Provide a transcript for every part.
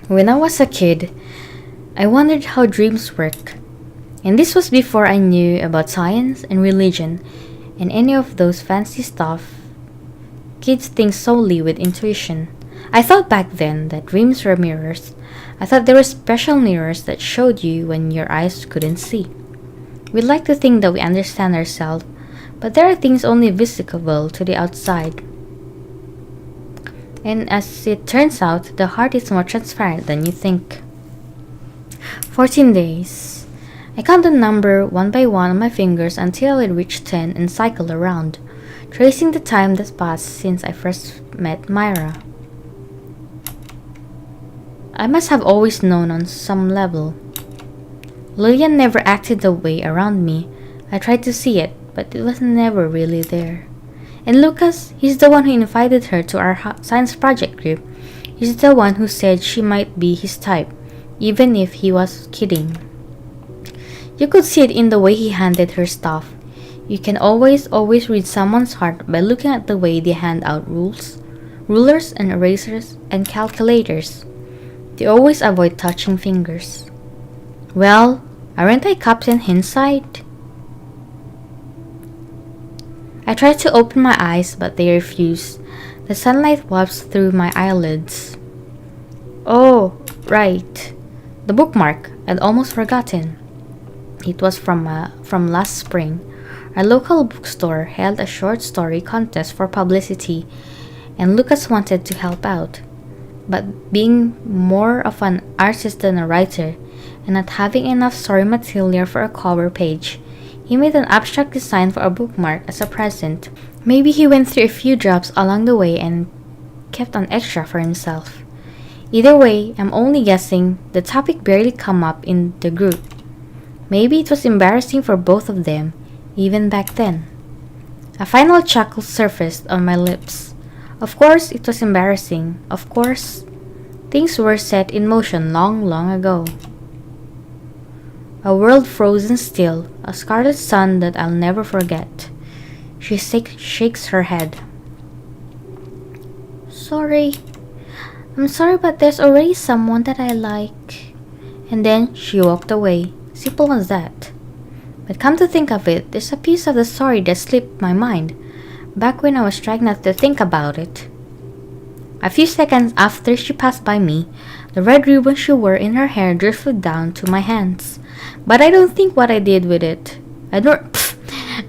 When I was a kid, I wondered how dreams work. And this was before I knew about science and religion and any of those fancy stuff kids think solely with intuition. I thought back then that dreams were mirrors. I thought they were special mirrors that showed you when your eyes couldn't see. We like to think that we understand ourselves, but there are things only visible to the outside. And as it turns out, the heart is more transparent than you think. 14 days. I count the number one by one on my fingers until I reach 10 and cycle around, tracing the time that's passed since I first met Myra. I must have always known on some level. Lillian never acted the way around me. I tried to see it, but it was never really there. And Lucas, he's the one who invited her to our science project group. He's the one who said she might be his type, even if he was kidding. You could see it in the way he handed her stuff. You can always read someone's heart by looking at the way they hand out rulers and erasers and calculators. They always avoid touching fingers. Well, aren't I Captain Hindsight? I tried to open my eyes, but they refused. The sunlight wafts through my eyelids. Oh, right. The bookmark. I'd almost forgotten. It was from last spring. Our local bookstore held a short story contest for publicity, and Lucas wanted to help out. But being more of an artist than a writer, and not having enough story material for a cover page, he made an abstract design for a bookmark as a present. Maybe he went through a few drops along the way and kept an extra for himself. Either way, I'm only guessing the topic barely come up in the group. Maybe it was embarrassing for both of them, even back then. A final chuckle surfaced on my lips. Of course, it was embarrassing. Of course, things were set in motion long, long ago. A world frozen still, a scarlet sun that I'll never forget. She shakes her head. Sorry. I'm sorry, but there's already someone that I like. And then she walked away. Simple as that. But come to think of it, there's a piece of the story that slipped my mind, back when I was trying not to think about it. A few seconds after she passed by me, the red ribbon she wore in her hair drifted down to my hands. But I don't think what I did with it. But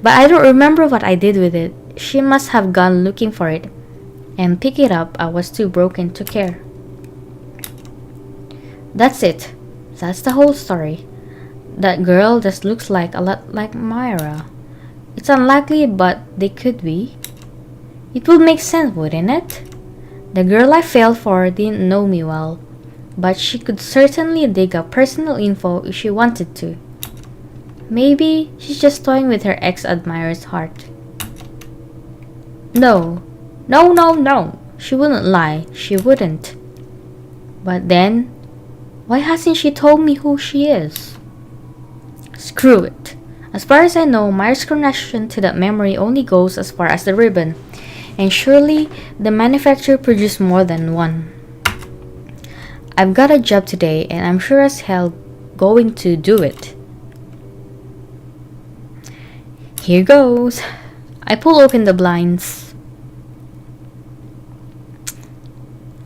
I don't remember what I did with it. She must have gone looking for it. And pick it up, I was too broken to care. That's it. That's the whole story. That girl just looks like a lot like Myra. It's unlikely, but they could be. It would make sense, wouldn't it? The girl I fell for didn't know me well, but she could certainly dig up personal info if she wanted to. Maybe she's just toying with her ex-admirer's heart. No. She wouldn't lie. She wouldn't. But then, why hasn't she told me who she is? Screw it. As far as I know, Myra's connection to that memory only goes as far as the ribbon, and surely the manufacturer produced more than one. I've got a job today, and I'm sure as hell going to do it. Here goes. I pull open the blinds.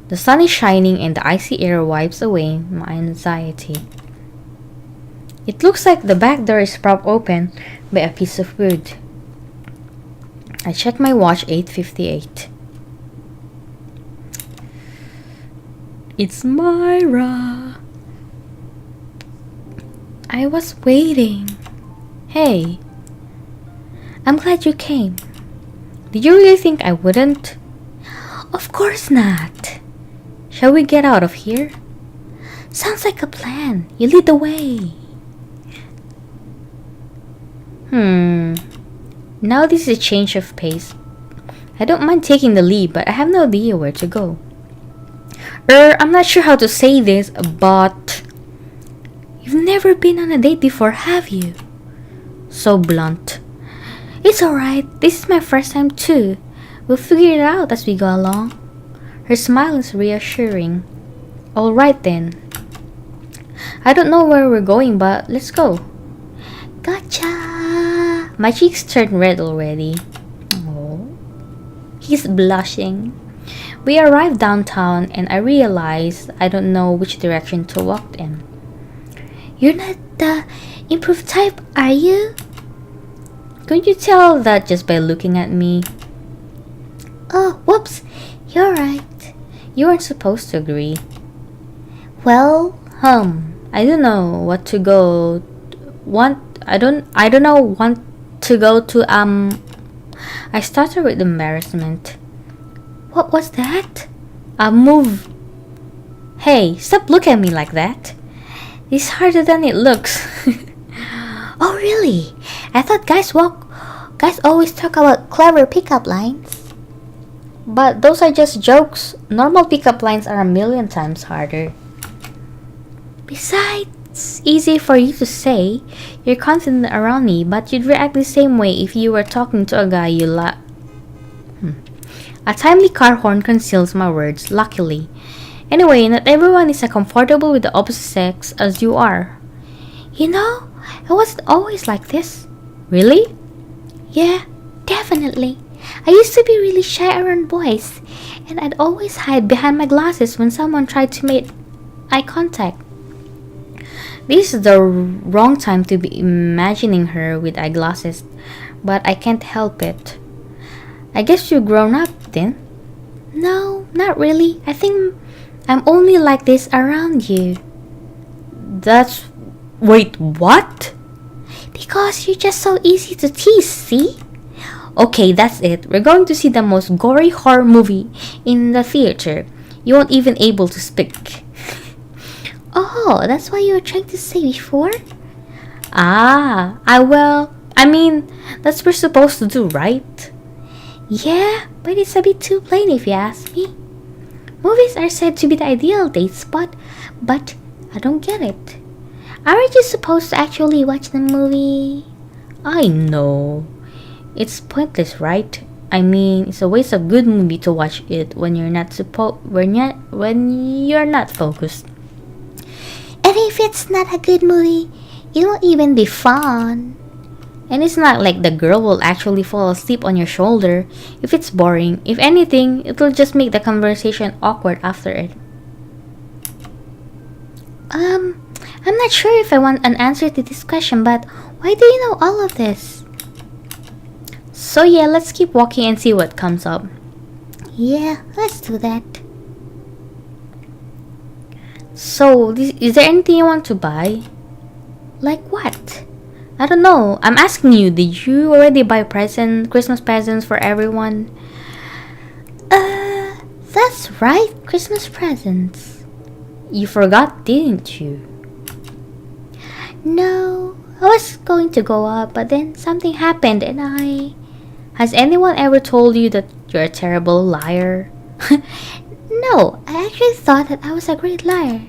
The sun is shining and the icy air wipes away my anxiety. It looks like the back door is propped open by a piece of wood. I check my watch, 8:58. It's Myra. I was waiting. Hey, I'm glad you came. Did you really think I wouldn't? Of course not. Shall we get out of here? Sounds like a plan. You lead the way. Now this is a change of pace. I don't mind taking the lead, but I have no idea where to go. I'm not sure how to say this, but you've never been on a date before, have you? So blunt. It's alright, this is my first time too. We'll figure it out as we go along. Her smile is reassuring. Alright then. I don't know where we're going, but let's go. Gotcha! My cheeks turned red already. Oh. He's blushing. We arrived downtown and I realized I don't know which direction to walk in. You're not the improved type, are you? Couldn't you tell that just by looking at me? Oh, whoops. You're right. You weren't supposed to agree. Well, I don't know what to go I don't know want to go to I started with embarrassment. What was that? Move. Hey, stop looking at me like that. It's harder than it looks. Oh really? I thought guys always talk about clever pickup lines. But those are just jokes. Normal pickup lines are a million times harder. Besides, easy for you to say. You're confident around me, but you'd react the same way if you were talking to a guy you like. A timely car horn conceals my words, luckily. Anyway, not everyone is as comfortable with the opposite sex as you are. You know, I wasn't always like this. Really? Yeah, definitely. I used to be really shy around boys, and I'd always hide behind my glasses when someone tried to make eye contact. This is the wrong time to be imagining her with eyeglasses, but I can't help it. I guess you've grown up then? No, not really. I think I'm only like this around you. Wait, what? Because you're just so easy to tease, see? Okay, that's it. We're going to see the most gory horror movie in the theater. You won't even able to speak. Oh, that's what you were trying to say before? That's what we're supposed to do, right? Yeah, but it's a bit too plain if you ask me. Movies are said to be the ideal date spot, but I don't get it. Aren't you supposed to actually watch the movie? I know. It's pointless, right? It's a waste of good movie to watch it when you're not focused. And if it's not a good movie, it won't even be fun. And it's not like the girl will actually fall asleep on your shoulder. If it's boring, if anything, it'll just make the conversation awkward after it. I'm not sure if I want an answer to this question, but why do you know all of this? So yeah, let's keep walking and see what comes up. Yeah, let's do that. So, is there anything you want to buy? Like what? I don't know. I'm asking you, did you already buy Christmas presents for everyone? That's right, Christmas presents. You forgot, didn't you? No, I was going to go up, but then something happened and Has anyone ever told you that you're a terrible liar? No, I actually thought that I was a great liar.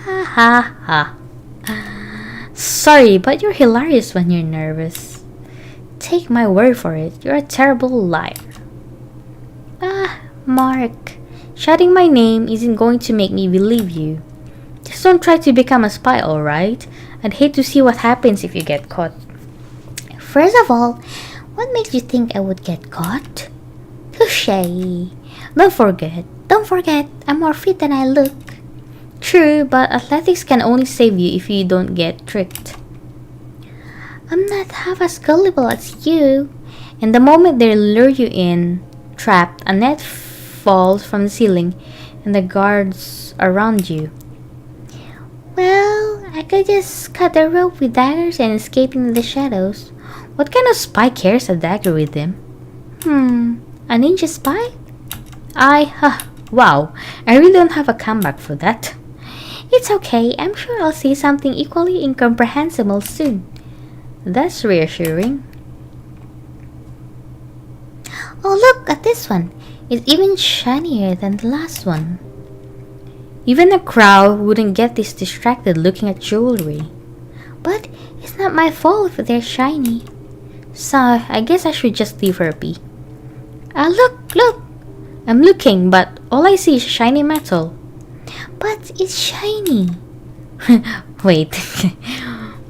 Ha ha ha. Sorry, but you're hilarious when you're nervous. Take my word for it, you're a terrible liar. Mark, shouting my name isn't going to make me believe you. Just don't try to become a spy, alright? I'd hate to see what happens if you get caught. First of all, what makes you think I would get caught? Touché. Don't forget, I'm more fit than I look. True, but athletics can only save you if you don't get tricked. I'm not half as gullible as you. And the moment they lure you in, trapped, a net falls from the ceiling and the guards around you. Well, I could just cut the rope with daggers and escape into the shadows. What kind of spy carries a dagger with him? A ninja spy? Wow, I really don't have a comeback for that. It's okay, I'm sure I'll see something equally incomprehensible soon. That's reassuring. Oh look at this one. It's even shinier than the last one. Even a crowd wouldn't get this distracted looking at jewelry. But it's not my fault if they're shiny. So I guess I should just leave her be. Look! I'm looking, but all I see is shiny metal. But it's shiny. Wait.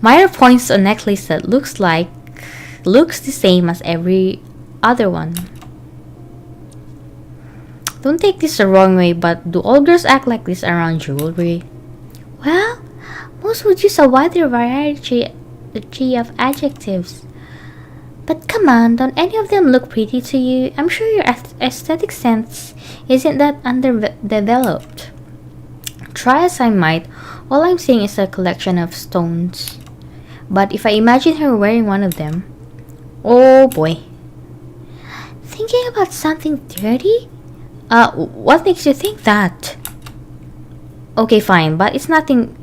Myra points to a necklace that looks the same as every other one. Don't take this the wrong way, but do all girls act like this around jewelry? Well, most would use a wider variety of adjectives. But come on, don't any of them look pretty to you? I'm sure your aesthetic sense isn't that underdeveloped. Try as I might, all I'm seeing is a collection of stones. But if I imagine her wearing one of them, oh boy. Thinking about something dirty? What makes you think that? Okay, fine, but it's nothing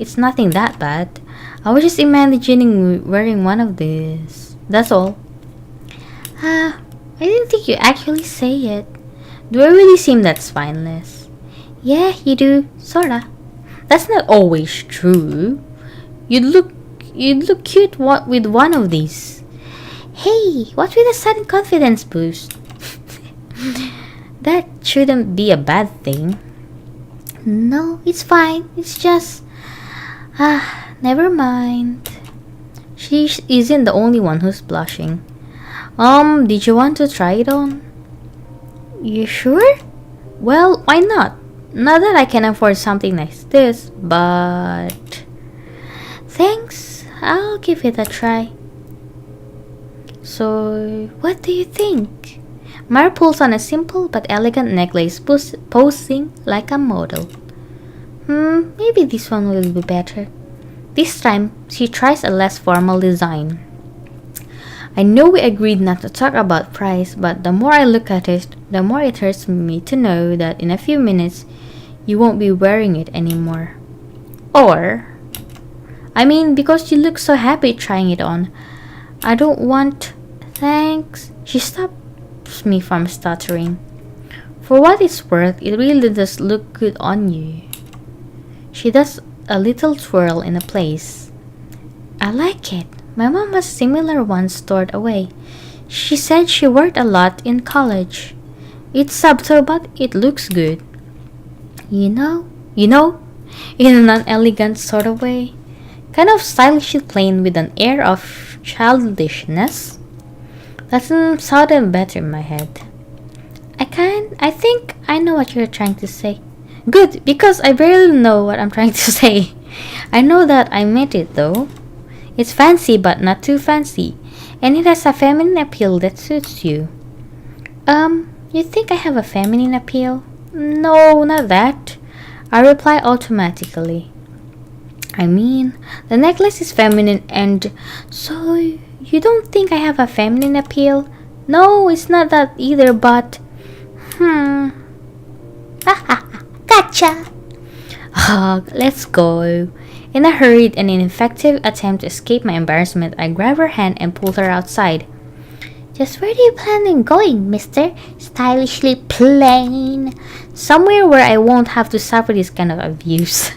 that bad. I was just imagining wearing one of these. That's all. I didn't think you actually say it. Do I really seem that spineless? Yeah, you do, sorta. That's not always true. You'd look cute with one of these. Hey, what with a sudden confidence boost? That shouldn't be a bad thing. No, it's fine. It's just... never mind. She isn't the only one who's blushing. Did you want to try it on? You sure? Well, why not? Not that I can afford something like this, but... Thanks, I'll give it a try. So, what do you think? Myra pulls on a simple but elegant necklace, posing like a model. Maybe this one will be better. This time, she tries a less formal design. I know we agreed not to talk about price, but the more I look at it, the more it hurts me to know that in a few minutes, you won't be wearing it anymore. Because you look so happy trying it on. I don't want... Thanks. She stops me from stuttering. For what it's worth, it really does look good on you. She does a little twirl in a place. I like it. My mom has similar ones stored away. She said she worked a lot in college. It's subtle, but it looks good. You know, in a non-elegant sort of way. Kind of stylishly plain with an air of childishness. That sounded better in my head. I think I know what you're trying to say. Good, because I barely know what I'm trying to say. I know that I meant it though. It's fancy but not too fancy, and it has a feminine appeal that suits you. You think I have a feminine appeal? No, not that. I reply automatically. The necklace is feminine and... So, you don't think I have a feminine appeal? No, it's not that either, but... Gotcha! Let's go. In a hurried and ineffective attempt to escape my embarrassment, I grab her hand and pull her outside. Just where do you plan on going, mister? Stylishly plain. Somewhere where I won't have to suffer this kind of abuse.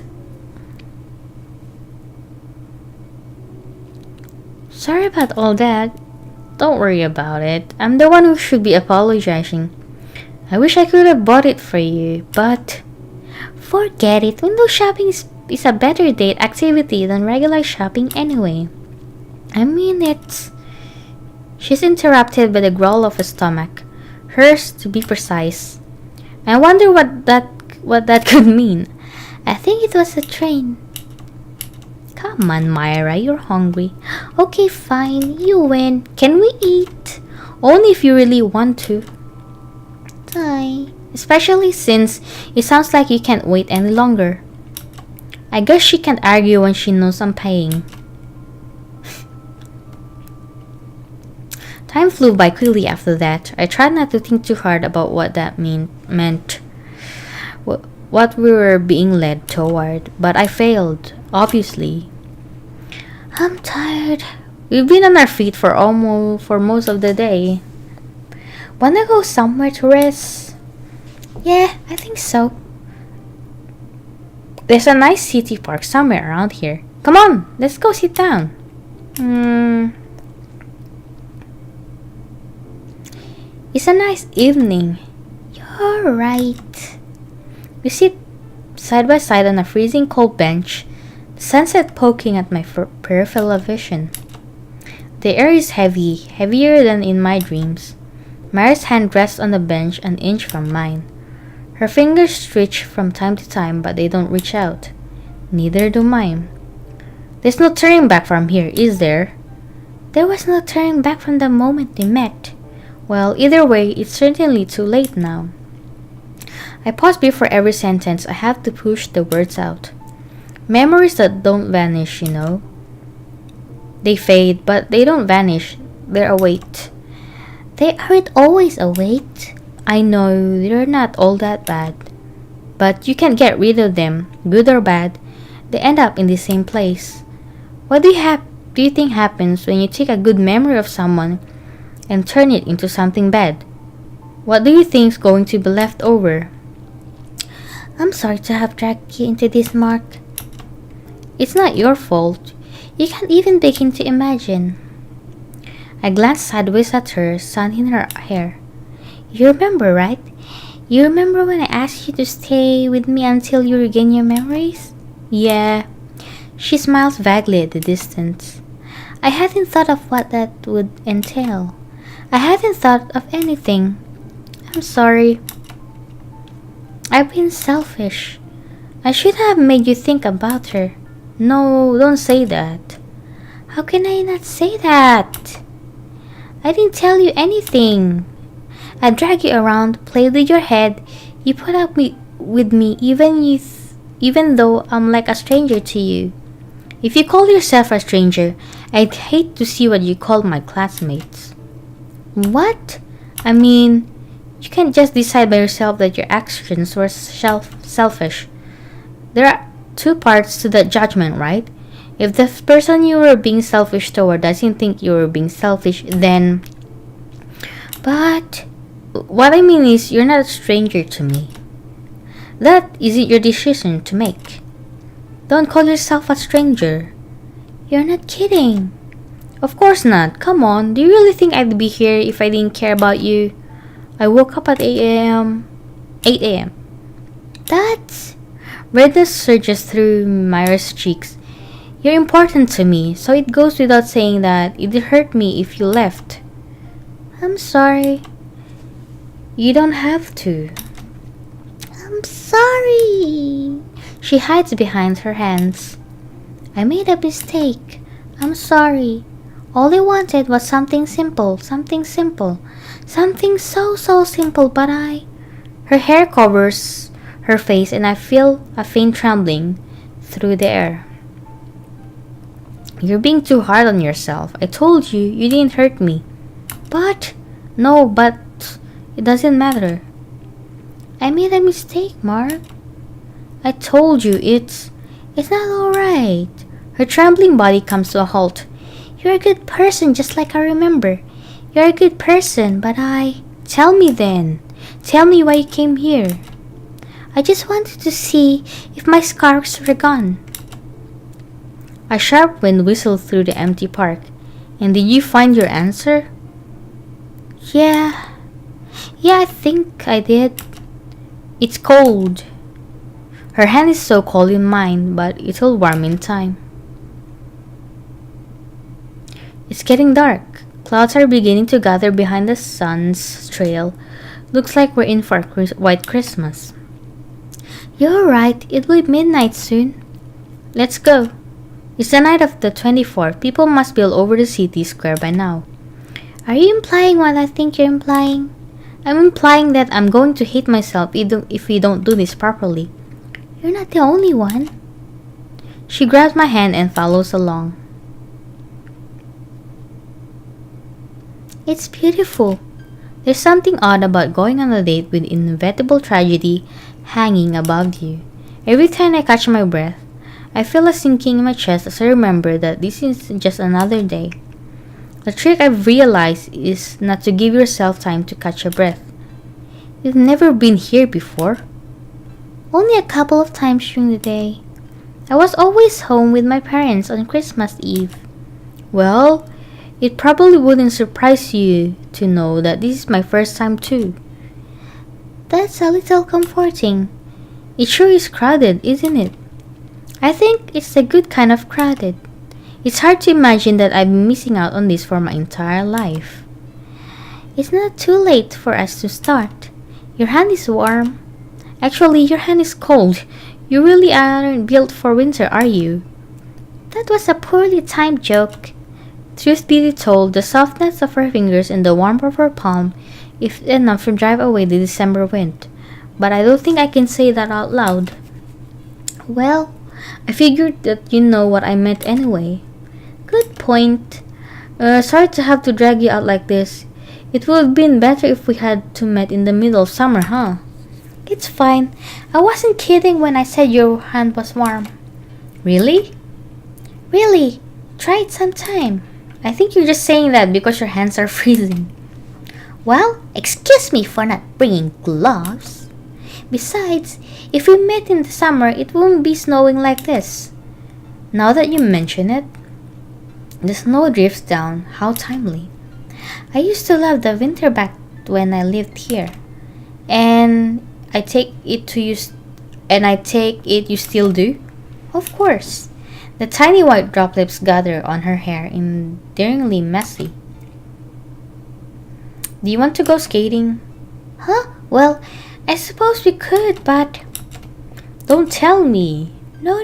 Sorry about all that. Don't worry about it. I'm the one who should be apologizing. I wish I could have bought it for you, but... Forget it. Window shopping is a better date activity than regular shopping anyway. It's... She's interrupted by the growl of a stomach. Hers, to be precise. I wonder what that could mean. I think it was a train. Come on, Myra, you're hungry. Okay, fine, you win. Can we eat? Only if you really want to. Bye. Especially since it sounds like you can't wait any longer. I guess she can't argue when she knows I'm paying. Time flew by quickly after that. I tried not to think too hard about what that meant. What we were being led toward. But I failed, obviously. I'm tired. We've been on our feet for most of the day. Wanna go somewhere to rest? Yeah, I think so. There's a nice city park somewhere around here. Come on, let's go sit down. It's a nice evening. You're You're right. We sit side by side on a freezing cold bench, the sunset poking at my peripheral vision. The air is heavy, heavier than in my dreams. Mary's hand rests on the bench an inch from mine. Her fingers twitch from time to time, but they don't reach out. Neither do mine. There's no turning back from here, is there? There was no turning back from the moment we met. Well, either way, it's certainly too late now. I pause before every sentence. I have to push the words out. Memories that don't vanish, you know. They fade, but they don't vanish. They're a weight. They aren't always a weight. I know they're not all that bad. But you can't get rid of them, good or bad. They end up in the same place. What do you think happens when you take a good memory of someone and turn it into something bad? What do you think's going to be left over? I'm sorry to have dragged you into this, Mark. It's not your fault. You can't even begin to imagine. I glanced sideways at her, sun in her hair. You remember, right? You remember when I asked you to stay with me until you regain your memories? Yeah. She smiles vaguely at the distance. I hadn't thought of what that would entail. I hadn't thought of anything. I'm sorry. I've been selfish. I should have made you think about her. No, don't say that. How can I not say that? I didn't tell you anything. I drag you around, played with your head. You put up with me even though I'm like a stranger to you. If you call yourself a stranger, I'd hate to see what you call my classmates. What? I mean, you can't just decide by yourself that your actions were selfish. There are two parts to that judgment, right? If the person you were being selfish toward doesn't think you were being selfish, then... But what I mean is, you're not a stranger to me. That isn't your decision to make. Don't call yourself a stranger. You're not kidding. Of course not. Come on, do you really think I'd be here if I didn't care about you? I woke up at 8 a.m. That's... Redness surges through Myra's cheeks. You're important to me, so it goes without saying that it'd hurt me if you left. I'm sorry. You don't have to. I'm sorry. She hides behind her hands. I made a mistake. I'm sorry. All I wanted was something simple, something simple. Something so simple, but Her hair covers her face and I feel a faint trembling through the air. You're being too hard on yourself. I told you, you didn't hurt me. But it doesn't matter. I made a mistake, Mark. I told you, it's not alright. Her trembling body comes to a halt. You're a good person, just like I remember. You're a good person, but Tell me then. Tell me why you came here. I just wanted to see if my scarves were gone. A sharp wind whistled through the empty park. And did you find your answer? Yeah, I think I did. It's cold. Her hand is so cold in mine, but it'll warm in time. It's getting dark. Clouds are beginning to gather behind the sun's trail. Looks like we're in for a white Christmas. You're right, it will be midnight soon. Let's go. It's the night of the 24th. People must be all over the city square by now. Are you implying what I think you're implying? I'm implying that I'm going to hate myself if we don't do this properly. You're not the only one. She grabs my hand and follows along. It's beautiful. There's something odd about going on a date with inevitable tragedy hanging above you. Every time I catch my breath, I feel a sinking in my chest as I remember that this is just another day. The trick I've realized is not to give yourself time to catch your breath. You've never been here before. Only a couple of times during the day. I was always home with my parents on Christmas Eve. Well, it probably wouldn't surprise you to know that this is my first time too. That's a little comforting. It sure is crowded, isn't it? I think it's a good kind of crowded. It's hard to imagine that I've been missing out on this for my entire life. It's not too late for us to start. Your hand is warm. Actually, your hand is cold. You really aren't built for winter, are you? That was a poorly timed joke. Truth be told, the softness of her fingers and the warmth of her palm is enough to drive away the December wind. But I don't think I can say that out loud. Well, I figured that you know what I meant anyway. Good point. Sorry to have to drag you out like this. It would have been better if we had to met in the middle of summer, huh? It's fine. I wasn't kidding when I said your hand was warm. Really? Really. Try it sometime. I think you're just saying that because your hands are freezing. Well, excuse me for not bringing gloves. Besides, if we met in the summer, it wouldn't be snowing like this. Now that you mention it, the snow drifts down. How timely. I used to love the winter back when I lived here. And I take it you still do? Of course. The tiny white droplets gather on her hair, endearingly messy. Do you want to go skating? Huh? Well, I suppose we could, but... Don't tell me. No.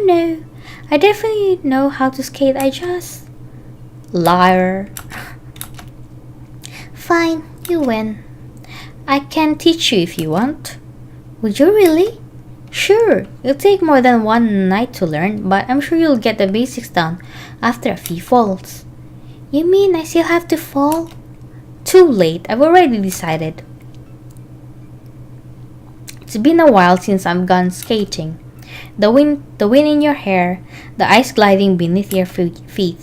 I definitely know how to skate, I just... Liar. Fine, you win. I can teach you if you want. Would you really? Sure, it'll take more than one night to learn, but I'm sure you'll get the basics down after a few falls. You mean I still have to fall? Too late, I've already decided. It's been a while since I've gone skating. The wind in your hair, the ice gliding beneath your feet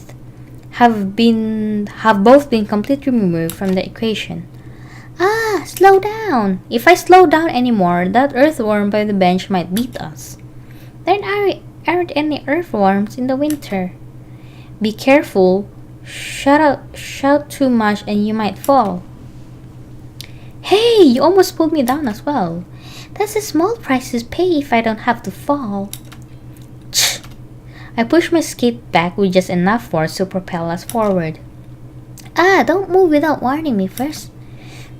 have both been completely removed from the equation. Ah, slow down. If I slow down anymore, that earthworm by the bench might beat us. There aren't any earthworms in the winter. Be careful. Shout too much and you might fall. Hey, you almost pulled me down as well. That's a small price to pay if I don't have to fall. Tch. I push my skate back with just enough force to propel us forward. Ah, don't move without warning me first.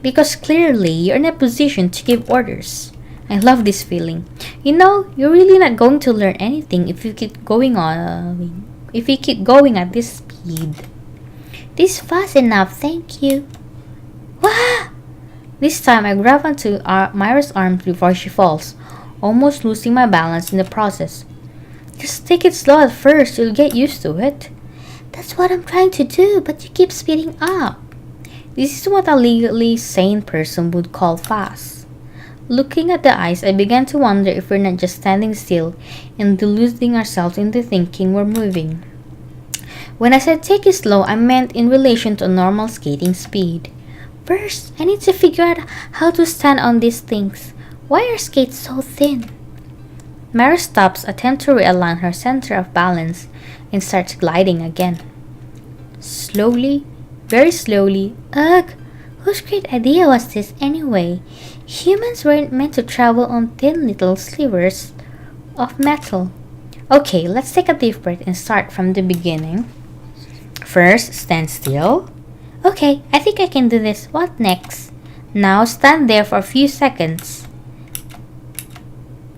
Because clearly, you're in a position to give orders. I love this feeling. You know, you're really not going to learn anything if you keep going at this speed. This fast enough, thank you. Wah! This time I grab onto Myra's arms before she falls, almost losing my balance in the process. Just take it slow at first, you'll get used to it. That's what I'm trying to do, but you keep speeding up. This is what a legally sane person would call fast. Looking at the ice, I began to wonder if we're not just standing still and deluding ourselves into thinking we're moving. When I said take it slow, I meant in relation to a normal skating speed. First, I need to figure out how to stand on these things. Why are skates so thin? Mara stops, attempts to realign her center of balance, and starts gliding again. Slowly, very slowly. Ugh! Whose great idea was this anyway? Humans weren't meant to travel on thin little slivers of metal. Okay, let's take a deep breath and start from the beginning. First, stand still. Okay, I think I can do this. What next? Now stand there for a few seconds.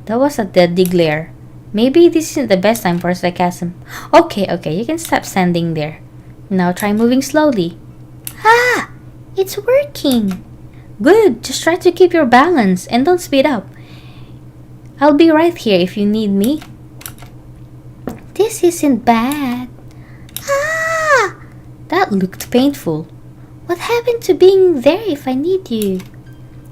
That was a deadly glare. Maybe this isn't the best time for sarcasm. Okay, you can stop standing there. Now try moving slowly. Ah! It's working! Good, just try to keep your balance and don't speed up. I'll be right here if you need me. This isn't bad. Ah! That looked painful. What happened to being there if I need you?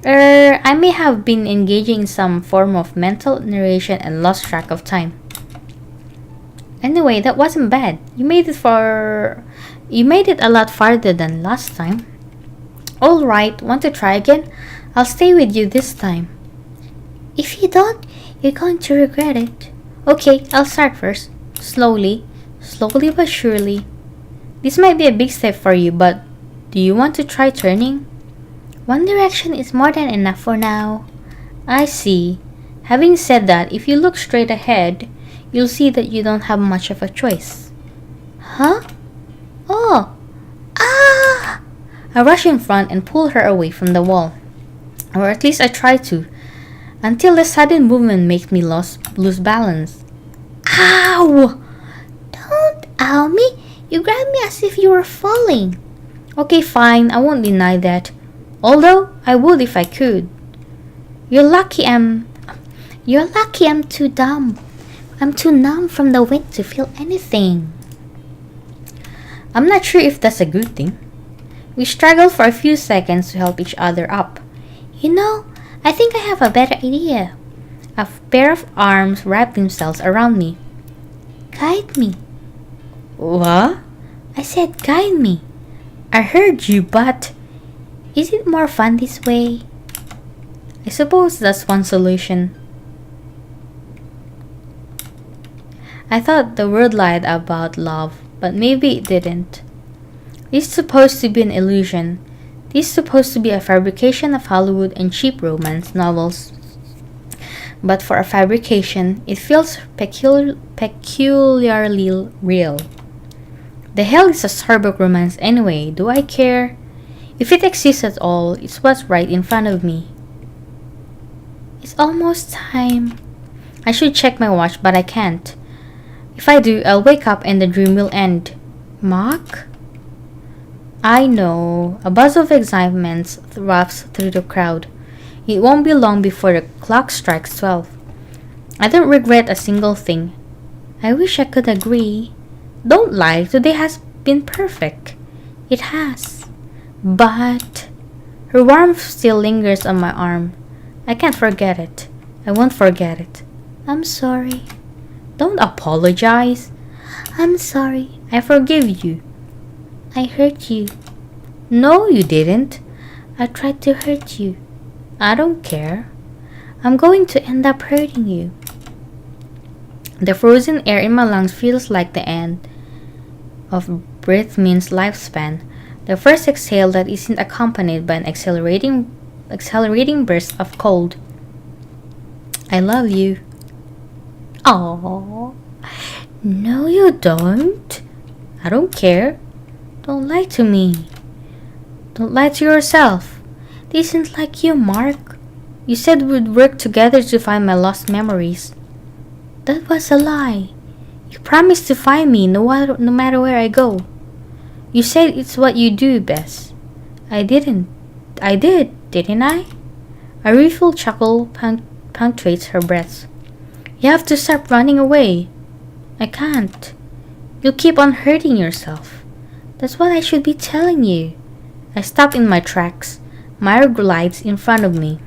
I may have been engaging in some form of mental narration and lost track of time. Anyway, that wasn't bad. You made it a lot farther than last time. Alright, want to try again? I'll stay with you this time. If you don't, you're going to regret it. Okay, I'll start first. Slowly but surely. This might be a big step for you, but do you want to try turning? One direction is more than enough for now. I see. Having said that, if you look straight ahead, you'll see that you don't have much of a choice. Huh? Oh! Ah! I rush in front and pull her away from the wall. Or at least I try to, until the sudden movement makes me lose balance. Ow! Don't ow me! You grabbed me as if you were falling. Okay, fine, I won't deny that. Although, I would if I could. You're lucky I'm too dumb. I'm too numb from the wind to feel anything. I'm not sure if that's a good thing. We struggle for a few seconds to help each other up. You know, I think I have a better idea. A pair of arms wrap themselves around me. Guide me. What? I said guide me. I heard you, but is it more fun this way? I suppose that's one solution. I thought the word lied about love, but maybe it didn't. This is supposed to be an illusion. This is supposed to be a fabrication of Hollywood and cheap romance novels. But for a fabrication, it feels peculiarly real. The hell is a storybook romance anyway? Do I care? If it exists at all, it's what's right in front of me. It's almost time. I should check my watch, but I can't. If I do, I'll wake up and the dream will end. Mark? I know. A buzz of excitement wafts through the crowd. It won't be long before the clock strikes 12. I don't regret a single thing. I wish I could agree. Don't lie, today has been perfect. It has. But her warmth still lingers on my arm. I can't forget it. I won't forget it. I'm sorry. Don't apologize. I'm sorry. I forgive you. I hurt you. No, you didn't. I tried to hurt you. I don't care. I'm going to end up hurting you. The frozen air in my lungs feels like the end of breath means lifespan. The first exhale that isn't accompanied by an accelerating burst of cold. I love you. Aww. No, you don't. I don't care. Don't lie to me. Don't lie to yourself. This isn't like you, Mark. You said we'd work together to find my lost memories. That was a lie. You promised to find me no matter where I go. You said it's what you do best. I didn't. I did, didn't I? A rueful chuckle punctuates her breath. You have to stop running away. I can't. You'll keep on hurting yourself. That's what I should be telling you. I stop in my tracks. Myra glides in front of me.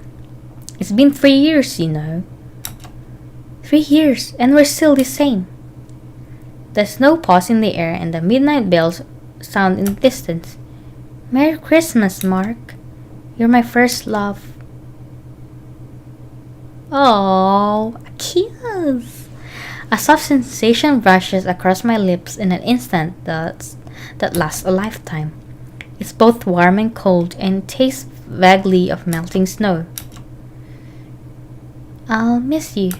It's been 3 years, you know. 3 years, and we're still the same. The snow paws in the air and the midnight bells sound in the distance. Merry Christmas, Mark. You're my first love. Oh, a kiss. A soft sensation rushes across my lips in an instant that lasts a lifetime. It's both warm and cold and tastes vaguely of melting snow. I'll miss you.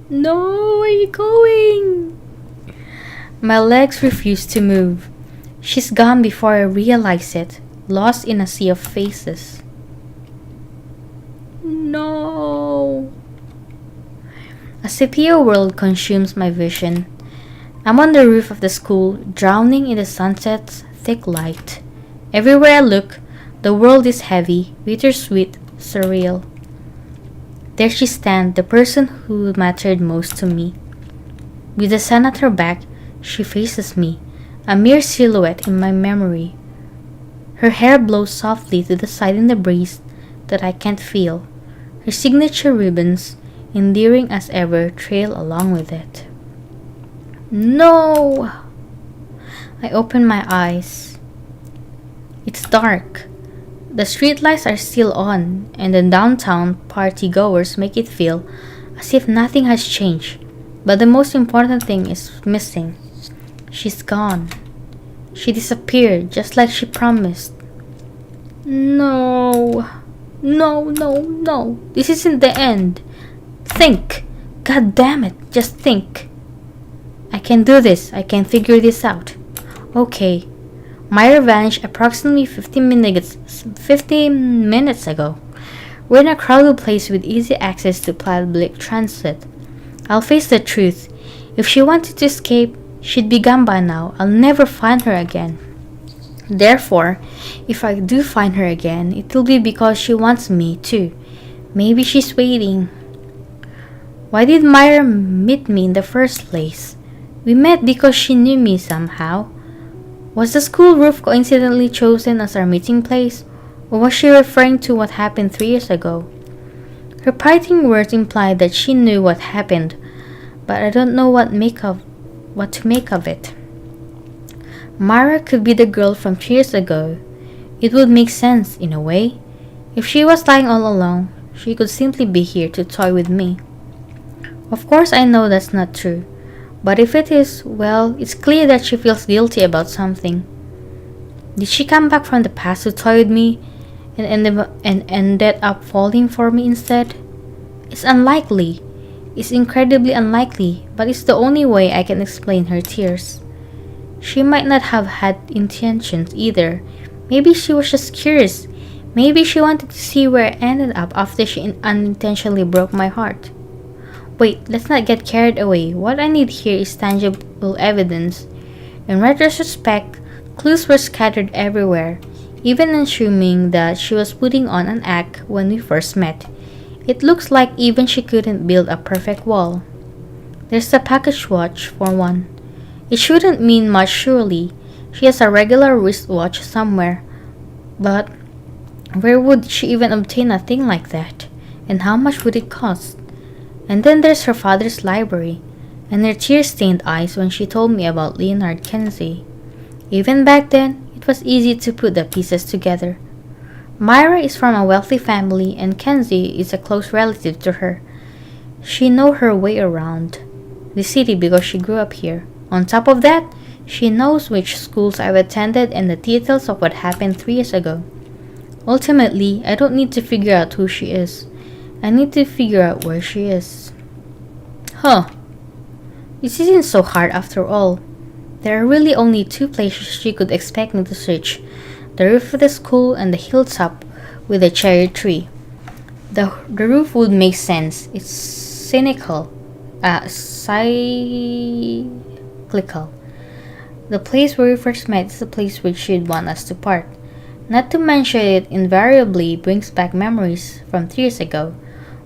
No, where are you going? My legs refuse to move. She's gone before I realize it, lost in a sea of faces. No. A sepia world consumes my vision. I'm on the roof of the school, drowning in the sunset's thick light. Everywhere I look, the world is heavy, bittersweet, surreal. There she stands, the person who mattered most to me. With the sun at her back, she faces me, a mere silhouette in my memory. Her hair blows softly to the side in the breeze that I can't feel. Her signature ribbons, endearing as ever, trail along with it. No! I open my eyes. It's dark. The streetlights are still on, and the downtown party-goers make it feel as if nothing has changed. But the most important thing is missing. She's gone. She disappeared, just like she promised. No. No, no, no. This isn't the end. Think. God damn it. Just think. I can do this. I can figure this out. Okay. Myra vanished approximately 15 minutes ago. We're in a crowded place with easy access to public transit. I'll face the truth. If she wanted to escape, she'd be gone by now. I'll never find her again. Therefore, if I do find her again, it'll be because she wants me too. Maybe she's waiting. Why did Myra meet me in the first place? We met because she knew me somehow. Was the school roof coincidentally chosen as our meeting place? Or was she referring to what happened 3 years ago? Her parting words implied that she knew what happened, but I don't know what to make of it. Myra could be the girl from 3 years ago. It would make sense, in a way. If she was lying all along, she could simply be here to toy with me. Of course I know that's not true, but if it is, well, it's clear that she feels guilty about something. Did she come back from the past to toy with me and ended up falling for me instead? It's unlikely. It's incredibly unlikely, but it's the only way I can explain her tears. She might not have had intentions either. Maybe she was just curious. Maybe she wanted to see where I ended up after she unintentionally broke my heart. Wait, let's not get carried away. What I need here is tangible evidence. In retrospect, clues were scattered everywhere, even assuming that she was putting on an act when we first met. It looks like even she couldn't build a perfect wall. There's the package watch, for one. It shouldn't mean much, surely. She has a regular wristwatch somewhere. But where would she even obtain a thing like that? And how much would it cost? And then there's her father's library, and her tear-stained eyes when she told me about Leonard Kenzie. Even back then, it was easy to put the pieces together. Myra is from a wealthy family, and Kenzie is a close relative to her. She knows her way around the city because she grew up here. On top of that, she knows which schools I've attended and the details of what happened 3 years ago. Ultimately, I don't need to figure out who she is. I need to figure out where she is. This isn't so hard after all. There are really only 2 places she could expect me to search: the roof of the school and the hilltop with a cherry tree. The roof would make sense. It's cyclical. The place where we first met is the place where she'd want us to part. Not to mention it invariably brings back memories from 3 years ago.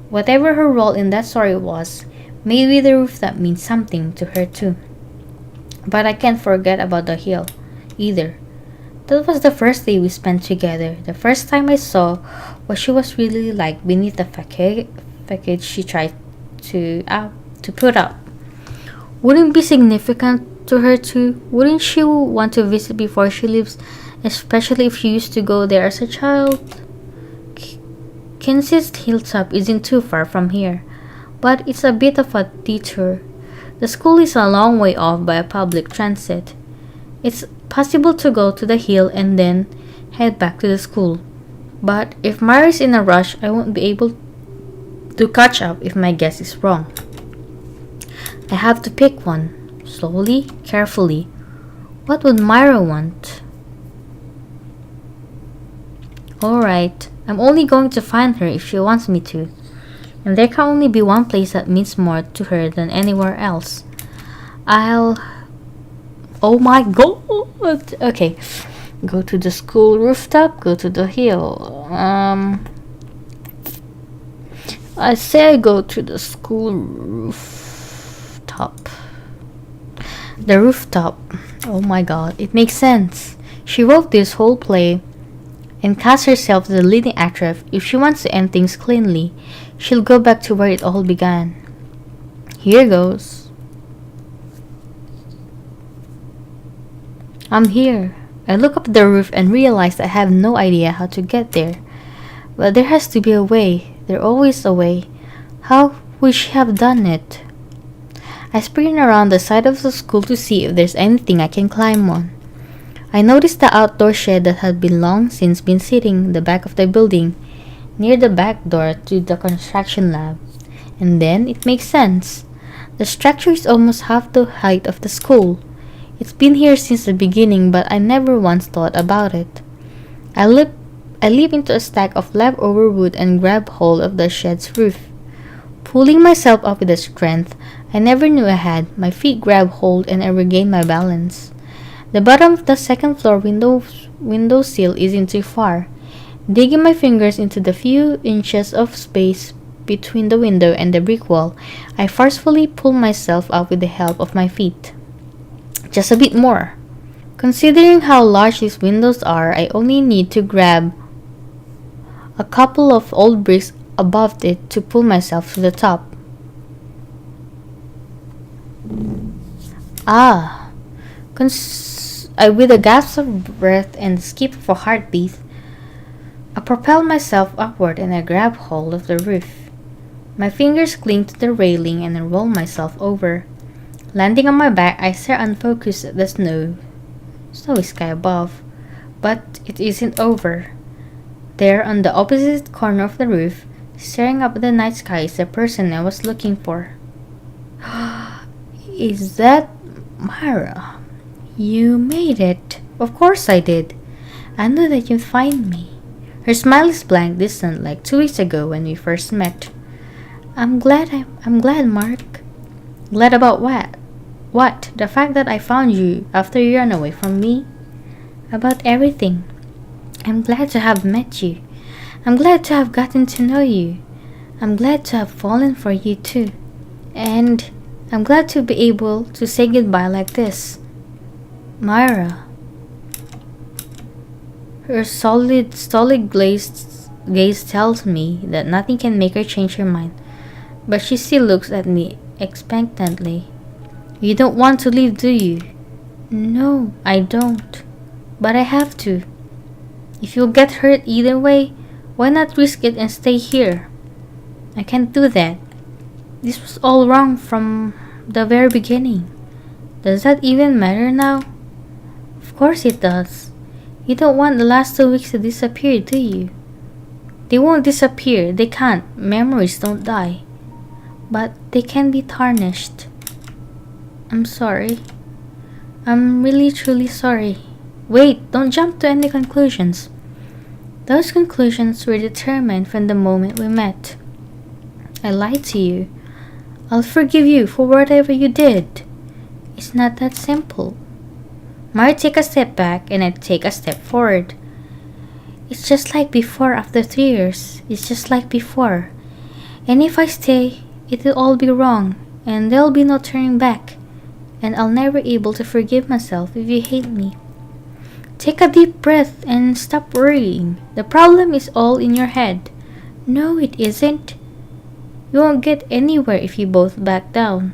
Whatever her role in that story was, maybe the roof that means something to her too. But I can't forget about the hill, either. That was the first day we spent together, the first time I saw what she was really like beneath the facade she tried to put up. Wouldn't it be significant to her too? Wouldn't she want to visit before she leaves, especially if she used to go there as a child? Kenzie's hilltop isn't too far from here, but it's a bit of a detour. The school is a long way off by a public transit. It's possible to go to the hill and then head back to the school. But if Myra's in a rush, I won't be able to catch up if my guess is wrong. I have to pick one, slowly, carefully. What would Myra want? Alright, I'm only going to find her if she wants me to. And there can only be one place that means more to her than anywhere else. Oh my god! Okay. Go to the school rooftop, go to the hill. I say go to the school rooftop. The rooftop. Oh my god, it makes sense. She wrote this whole play and cast herself as the leading actress. If she wants to end things cleanly, she'll go back to where it all began. Here goes. I'm here. I look up at the roof and realize I have no idea how to get there. But there has to be a way. There's always a way. How would she have done it? I sprint around the side of the school to see if there's anything I can climb on. I noticed the outdoor shed that had been long since been sitting in the back of the building. near the back door to the construction lab. And then it makes sense. The structure is almost half the height of the school. It's been here since the beginning, but I never once thought about it. I leap into a stack of leftover wood and grab hold of the shed's roof. Pulling myself up with a strength I never knew I had, my feet grab hold and I regain my balance. The bottom of the second floor window sill isn't too far. Digging my fingers into the few inches of space between the window and the brick wall, I forcefully pull myself up with the help of my feet. Just a bit more. Considering how large these windows are, I only need to grab a couple of old bricks above it to pull myself to the top. Ah! With a gasp of breath and a skip of a heartbeat, I propel myself upward and I grab hold of the roof. My fingers cling to the railing and I roll myself over. Landing on my back, I stare unfocused at the snowy sky above. But it isn't over. There, on the opposite corner of the roof, staring up at the night sky, is the person I was looking for. Is that Myra? You made it. Of course I did. I knew that you'd find me. Her smile is blank, distant, like 2 weeks ago when we first met. I'm glad, Mark. Glad about what? What? The fact that I found you after you ran away from me? About everything. I'm glad to have met you. I'm glad to have gotten to know you. I'm glad to have fallen for you too. And I'm glad to be able to say goodbye like this. Myra. Her stolid gaze tells me that nothing can make her change her mind, but she still looks at me expectantly. You don't want to leave, do you? No, I don't. But I have to. If you'll get hurt either way, why not risk it and stay here? I can't do that. This was all wrong from the very beginning. Does that even matter now? Of course it does. You don't want the last 2 weeks to disappear, do you? They won't disappear. They can't. Memories don't die. But they can be tarnished. I'm sorry. I'm really truly sorry. Wait, don't jump to any conclusions. Those conclusions were determined from the moment we met. I lied to you. I'll forgive you for whatever you did. It's not that simple. Mary take a step back and I take a step forward. It's just like before after 3 years. It's just like before. And if I stay, it'll all be wrong and there'll be no turning back. And I'll never be able to forgive myself if you hate me. Take a deep breath and stop worrying. The problem is all in your head. No, it isn't. You won't get anywhere if you both back down.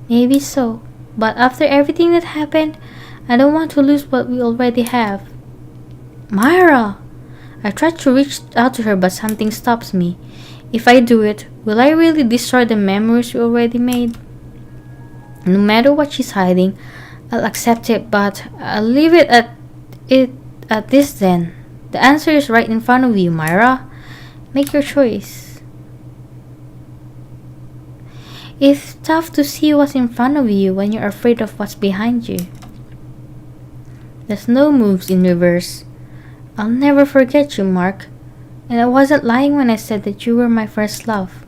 Maybe so, but after everything that happened, I don't want to lose what we already have. Myra! I try to reach out to her, but something stops me. If I do it, will I really destroy the memories we already made? No matter what she's hiding, I'll accept it, but I'll leave it at this then. The answer is right in front of you, Myra. Make your choice. It's tough to see what's in front of you when you're afraid of what's behind you. The snow moves in reverse. I'll never forget you, Mark. And I wasn't lying when I said that you were my first love.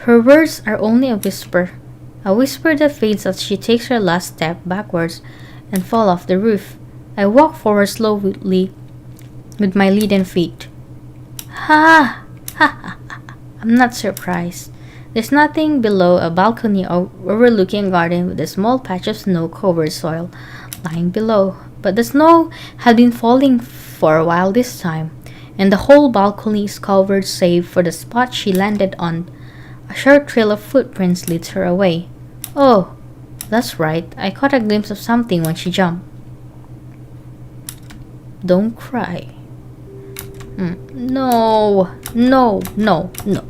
Her words are only a whisper that fades as she takes her last step backwards and falls off the roof. I walk forward slowly with my leaden feet. Ha! Ha! Ha! I'm not surprised. There's nothing below a balcony overlooking a garden with a small patch of snow-covered soil lying below. But the snow had been falling for a while this time, and the whole balcony is covered save for the spot she landed on. A short trail of footprints leads her away. Oh, that's right. I caught a glimpse of something when she jumped. Don't cry. No, no, no, no.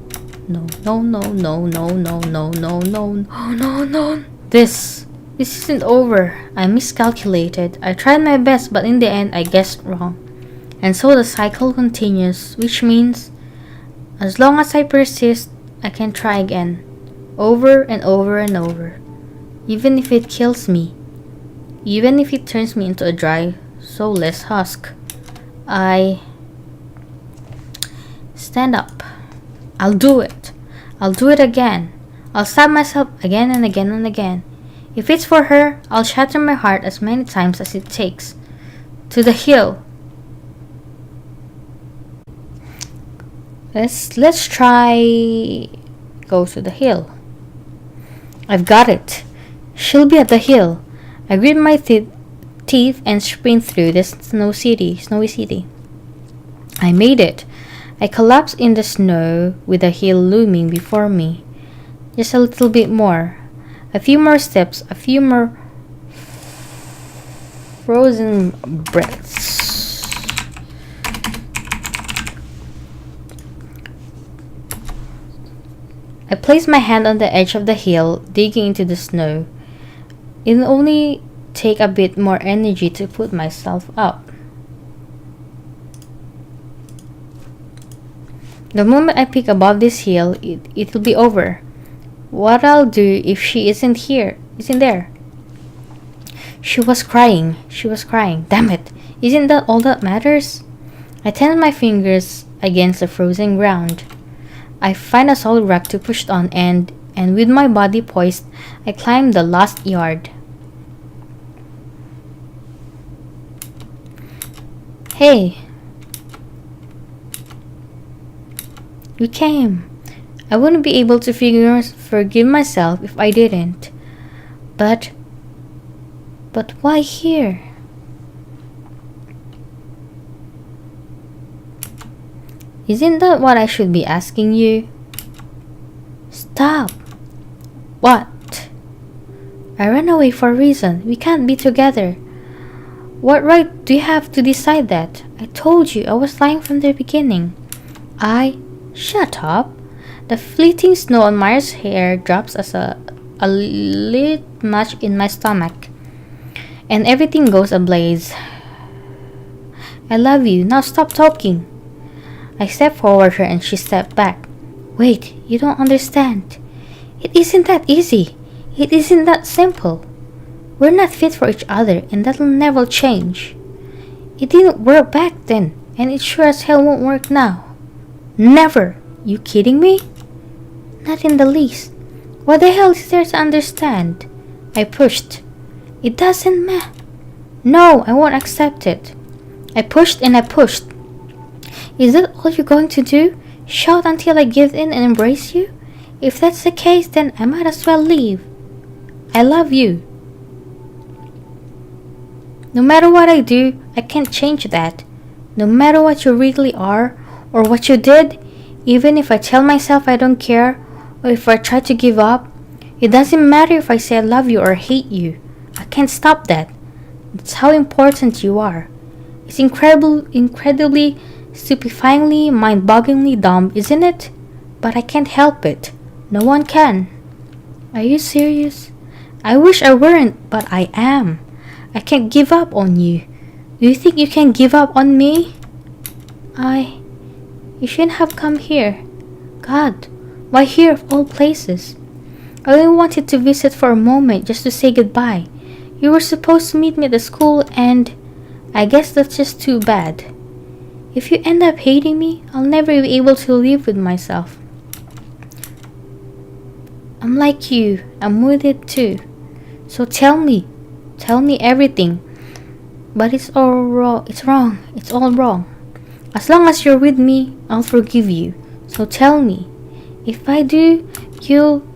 No, no, no, no, no, no, no, no, no, no, no. This isn't over. I miscalculated. I tried my best, but in the end, I guessed wrong. And so the cycle continues, which means As long as I persist, I can try again. Over and over and over. Even if it kills me. Even if it turns me into a dry, soulless husk. I stand up. I'll do it. I'll do it again. I'll stab myself again and again and again. If it's for her, I'll shatter my heart as many times as it takes. To the hill. Let's try go to the hill. I've got it. She'll be at the hill. I grit my teeth and sprint through the snowy city. I made it. I collapsed in the snow with the hill looming before me. Just a little bit more. A few more steps, a few more frozen breaths. I placed my hand on the edge of the hill, digging into the snow. It'll only take a bit more energy to put myself up. The moment I peek above this hill, it'll be over. What I'll do if she isn't there. She was crying. Damn it. Isn't that all that matters? I tense my fingers against the frozen ground. I find a solid rock to push on and with my body poised, I climb the last yard. Hey. You came. I wouldn't be able to forgive myself if I didn't. But why here? Isn't that what I should be asking you? Stop. What? I ran away for a reason. We can't be together. What right do you have to decide that? I told you I was lying from the beginning. Shut up. The fleeting snow on Myra's hair drops as a lit match in my stomach. And everything goes ablaze. I love you. Now stop talking. I stepped forward her and she stepped back. Wait, you don't understand. It isn't that easy. It isn't that simple. We're not fit for each other and that'll never change. It didn't work back then and it sure as hell won't work now. Never. You kidding me? Not in the least. What the hell is there to understand? I pushed. It doesn't matter. No, I won't accept it. I pushed and I pushed. Is that all you're going to do? Shout until I give in and embrace you? If that's the case, then I might as well leave. I love you. No matter what I do, I can't change that. No matter what you really are, or what you did, even if I tell myself I don't care, or if I try to give up, it doesn't matter if I say I love you or hate you. I can't stop that. That's how important you are. It's incredibly, stupefyingly, mind-bogglingly dumb, isn't it? But I can't help it. No one can. Are you serious? I wish I weren't, but I am. I can't give up on you. Do you think you can give up on me? You shouldn't have come here. God, why here of all places? I only wanted to visit for a moment just to say goodbye. You were supposed to meet me at the school and I guess that's just too bad. If you end up hating me, I'll never be able to live with myself. I'm like you. I'm with it too. So tell me everything. But it's all wrong. It's wrong. It's all wrong. As long as you're with me, I'll forgive you. So tell me. If I do,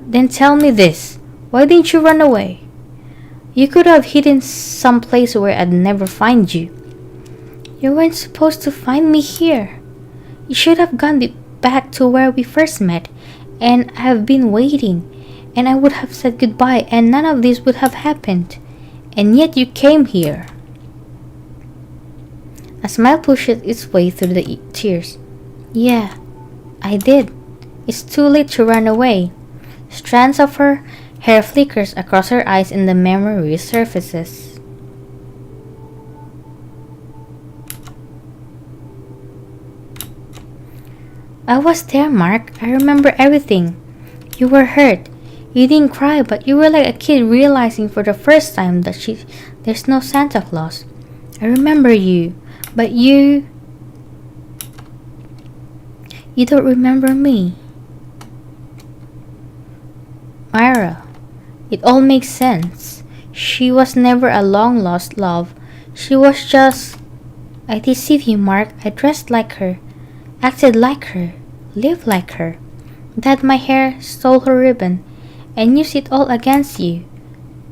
then tell me this. Why didn't you run away? You could have hidden someplace where I'd never find you. You weren't supposed to find me here. You should have gone back to where we first met, and I've been waiting, and I would have said goodbye, and none of this would have happened. And yet you came here. A smile pushed its way through the tears. Yeah, I did. It's too late to run away. Strands of her hair flickers across her eyes and the memory surfaces. I was there, Mark. I remember everything. You were hurt. You didn't cry, but you were like a kid realizing for the first time that there's no Santa Claus. I remember you, but you don't remember me. Myra, it all makes sense. She was never a long-lost love. She was just... I deceived you, Mark. I dressed like her, acted like her, lived like her, dyed my hair, stole her ribbon, and used it all against you.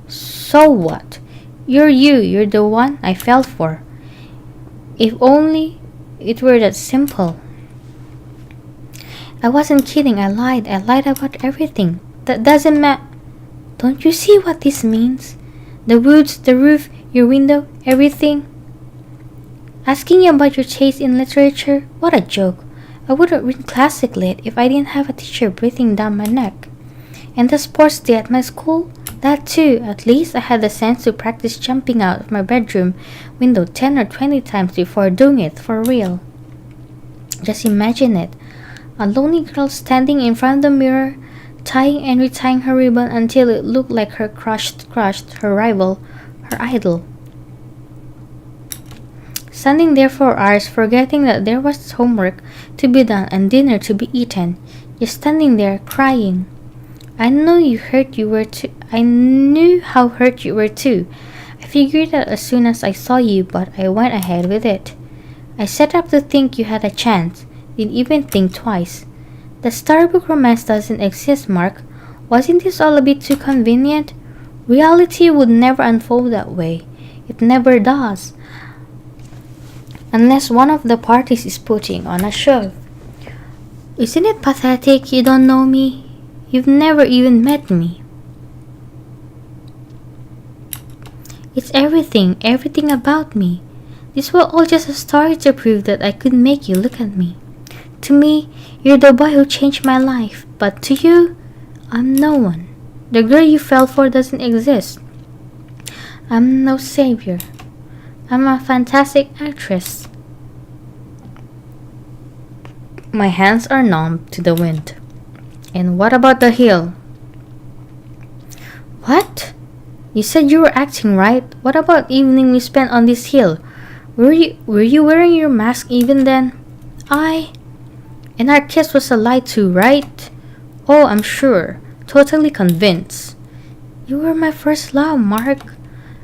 So what? You're you. You're the one I fell for. If only it were that simple. I wasn't kidding. I lied. I lied about everything. That doesn't matter. Don't you see what this means? The woods, the roof, your window, everything. Asking you about your taste in literature? What a joke. I wouldn't read classic lit if I didn't have a teacher breathing down my neck. And the sports day at my school? That too. At least I had the sense to practice jumping out of my bedroom window 10 or 20 times before doing it for real. Just imagine it. A lonely girl standing in front of the mirror, tying and retying her ribbon until it looked like her crushed her rival, her idol. Standing there for hours, forgetting that there was homework to be done and dinner to be eaten. Just standing there, crying. I knew I knew how hurt you were too. I figured that as soon as I saw you, but I went ahead with it. I set up to think you had a chance. Didn't even think twice. The storybook romance doesn't exist, Mark. Wasn't this all a bit too convenient? Reality would never unfold that way. It never does. Unless one of the parties is putting on a show. Isn't it pathetic you don't know me? You've never even met me. It's everything about me. This was all just a story to prove that I could make you look at me. To me, you're the boy who changed my life, but to you, I'm no one. The girl you fell for doesn't exist. I'm no savior. I'm a fantastic actress. My hands are numb to the wind. And what about the hill? What? You said you were acting, right? What about evening we spent on this hill? Were you wearing your mask even then? And our kiss was a lie too, right? Oh, I'm sure. Totally convinced. You were my first love, Mark.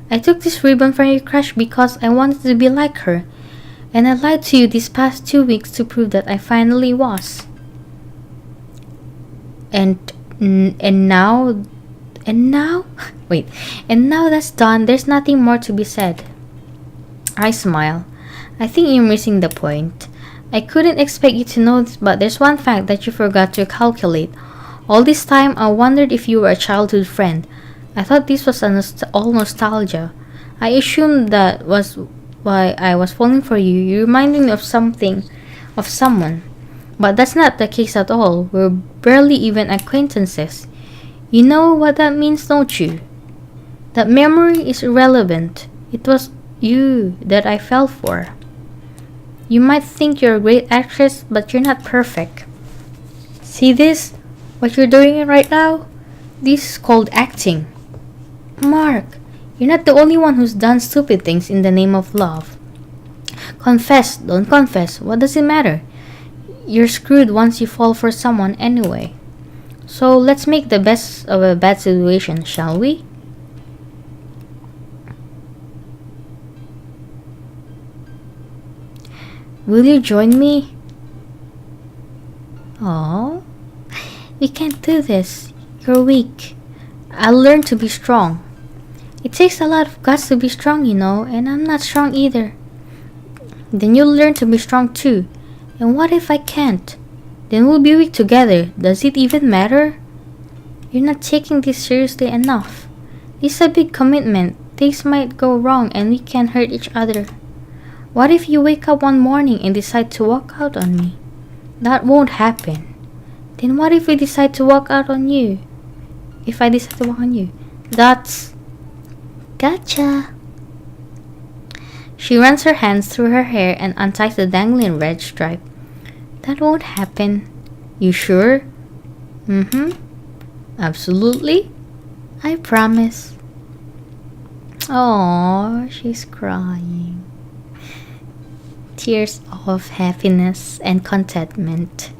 I took this ribbon from your crush because I wanted to be like her. And I lied to you these past 2 weeks to prove that I finally was. And now that's done. There's nothing more to be said. I smile. I think you're missing the point. I couldn't expect you to know this, but there's one fact that you forgot to calculate. All this time, I wondered if you were a childhood friend. I thought this was all nostalgia. I assumed that was why I was falling for you. You reminded me of someone. But that's not the case at all. We're barely even acquaintances. You know what that means, don't you? That memory is irrelevant. It was you that I fell for. You might think you're a great actress, but you're not perfect. See this? What you're doing right now? This is called acting. Mark, you're not the only one who's done stupid things in the name of love. Confess, don't confess, what does it matter? You're screwed once you fall for someone anyway. So let's make the best of a bad situation, shall we? Will you join me? Oh, we can't do this. You're weak. I'll learn to be strong. It takes a lot of guts to be strong, you know, and I'm not strong either. Then you'll learn to be strong too. And what if I can't? Then we'll be weak together. Does it even matter? You're not taking this seriously enough. This is a big commitment. Things might go wrong and we can hurt each other. What if you wake up one morning and decide to walk out on me? That won't happen. Then what if we decide to walk out on you? If I decide to walk on you? That's... Gotcha. She runs her hands through her hair and unties the dangling red stripe. That won't happen. You sure? Mm-hmm. Absolutely. I promise. Oh, she's crying. Tears of happiness and contentment.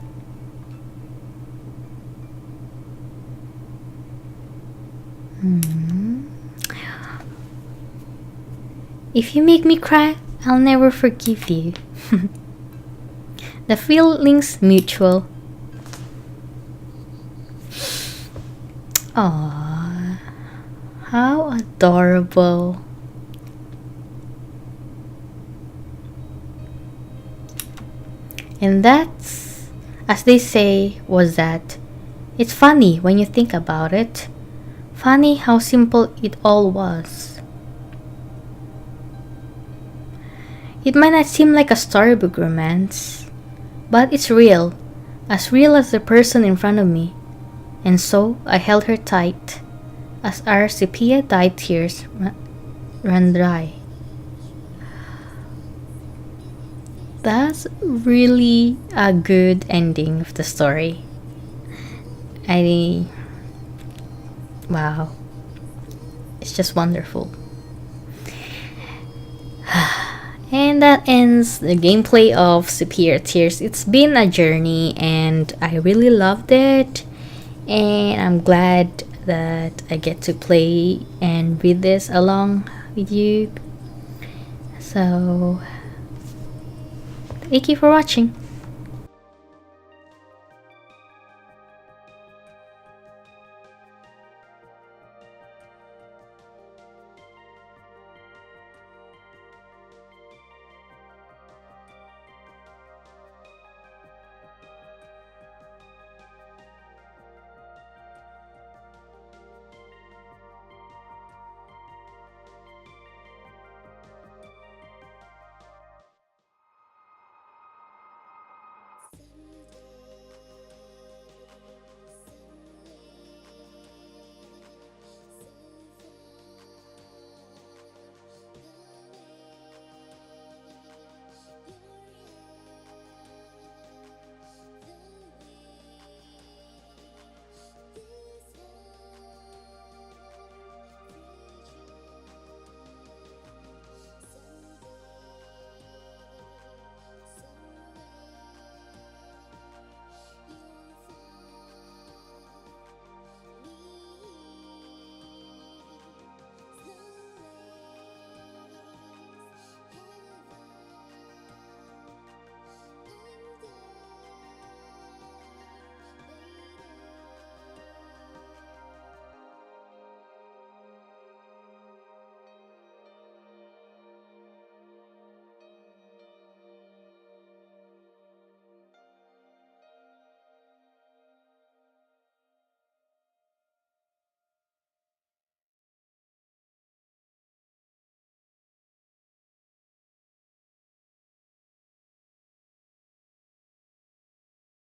If you make me cry, I'll never forgive you. The feeling's mutual. Aww, how adorable. And that's, as they say, was that. It's funny when you think about it. Funny how simple it all was. It might not seem like a storybook romance, but it's real as the person in front of me. And so I held her tight as our Sepia tears ran dry. That's really a good ending of the story. Wow, it's just wonderful. And that ends the gameplay of Sepia Tears. It's been a journey and I really loved it. And I'm glad that I get to play and read this along with you. So, thank you for watching.